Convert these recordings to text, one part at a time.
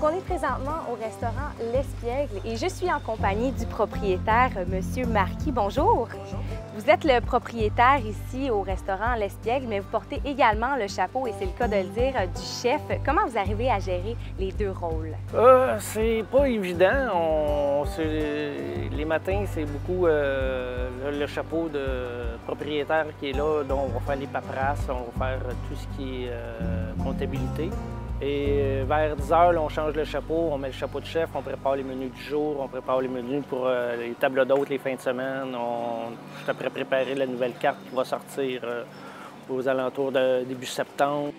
on est présentement au restaurant L'Espiègle et je suis en compagnie du propriétaire, Monsieur Marquis. Bonjour. Bonjour. Vous êtes le propriétaire ici au restaurant L'Espiègle, mais vous portez également le chapeau, et c'est le cas de le dire, du chef. Comment vous arrivez à gérer les deux rôles? C'est pas évident. Les matins, c'est beaucoup le chapeau de propriétaire qui est là, dont on va faire les paperasses, on va faire tout ce qui est comptabilité. Et vers 10 heures, là, on change le chapeau, on met le chapeau de chef, on prépare les menus du jour, on prépare les menus pour les tables d'hôtes les fins de semaine. Je suis après préparer la nouvelle carte qui va sortir aux alentours de début septembre.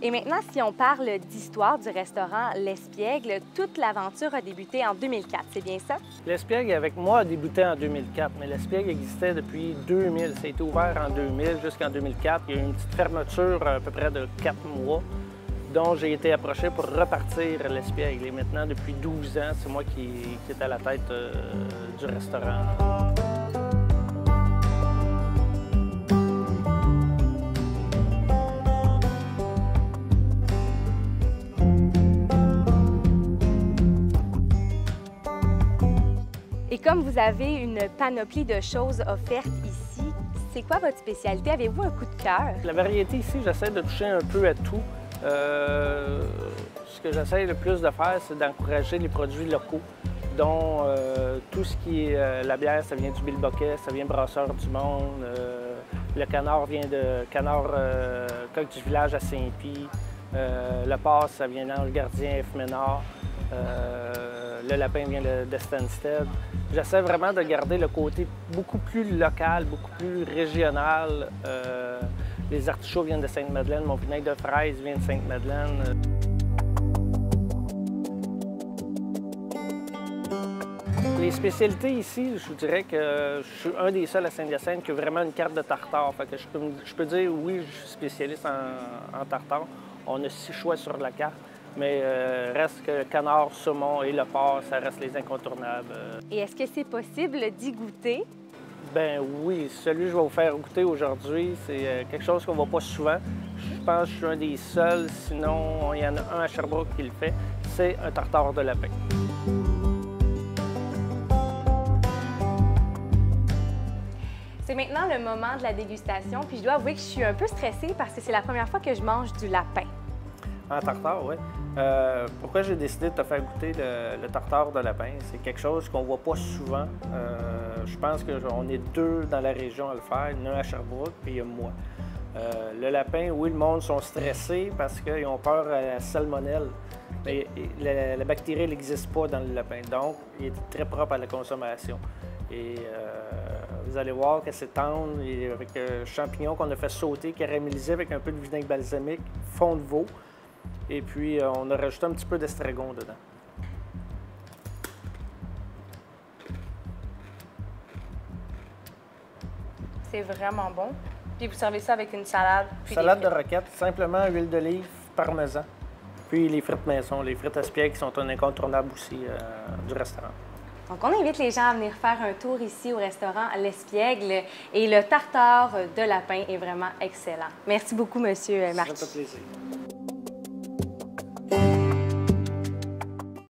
Et maintenant, si on parle d'histoire du restaurant L'Espiègle, toute l'aventure a débuté en 2004, c'est bien ça? L'Espiègle, avec moi, a débuté en 2004, mais l'Espiègle existait depuis 2000. Ça a été ouvert en 2000 jusqu'en 2004. Il y a eu une petite fermeture à peu près de 4 mois, dont j'ai été approché pour repartir l'Espiègle. Et maintenant, depuis 12 ans, c'est moi qui est à la tête du restaurant. Et comme vous avez une panoplie de choses offertes ici, c'est quoi votre spécialité? Avez-vous un coup de cœur? La variété ici, j'essaie de toucher un peu à tout. Ce que j'essaie le plus de faire, c'est d'encourager les produits locaux, dont tout ce qui est la bière, ça vient du Bilboquet, ça vient Brasseur du Monde. Le canard vient de Canard Coq du Village à Saint-Pie. Le porc, ça vient dans le Gardien F. Ménard. Le lapin vient de Stansted. J'essaie vraiment de garder le côté beaucoup plus local, beaucoup plus régional. Les artichauts viennent de Sainte-Madeleine, mon vinaigre de fraise vient de Sainte-Madeleine. Les spécialités ici, je vous dirais que je suis un des seuls à Saint-Hyacinthe qui a vraiment une carte de tartare. Fait que je peux dire, oui, je suis spécialiste en tartare. On a 6 choix sur la carte. Mais reste que le canard, saumon et le porc, ça reste les incontournables. Et est-ce que c'est possible d'y goûter? Ben oui, celui que je vais vous faire goûter aujourd'hui, c'est quelque chose qu'on ne voit pas souvent. Je pense que je suis un des seuls, sinon il y en a un à Sherbrooke qui le fait. C'est un tartare de lapin. C'est maintenant le moment de la dégustation, puis je dois avouer que je suis un peu stressée parce que c'est la première fois que je mange du lapin. En tartare, oui. Pourquoi j'ai décidé de te faire goûter le tartare de lapin? C'est quelque chose qu'on ne voit pas souvent. Je pense qu'on est 2 dans la région à le faire. Il y en a un à Sherbrooke, puis il y a moi. Le lapin, oui, le monde sont stressés parce qu'ils ont peur à la salmonelle. Mais la bactérie n'existe pas dans le lapin, donc il est très propre à la consommation. Et vous allez voir que c'est tendre, et avec champignons qu'on a fait sauter, caraméliser avec un peu de vinaigre balsamique, fond de veau. Et puis, on a rajouté un petit peu d'estragon dedans. C'est vraiment bon. Puis vous servez ça avec une salade. Salade de roquette, simplement huile d'olive, parmesan. Puis les frites maison, les frites espiègles qui sont un incontournable aussi du restaurant. Donc, on invite les gens à venir faire un tour ici au restaurant L'Espiègle. Et le tartare de lapin est vraiment excellent. Merci beaucoup, Monsieur Marquis. Ça fait plaisir.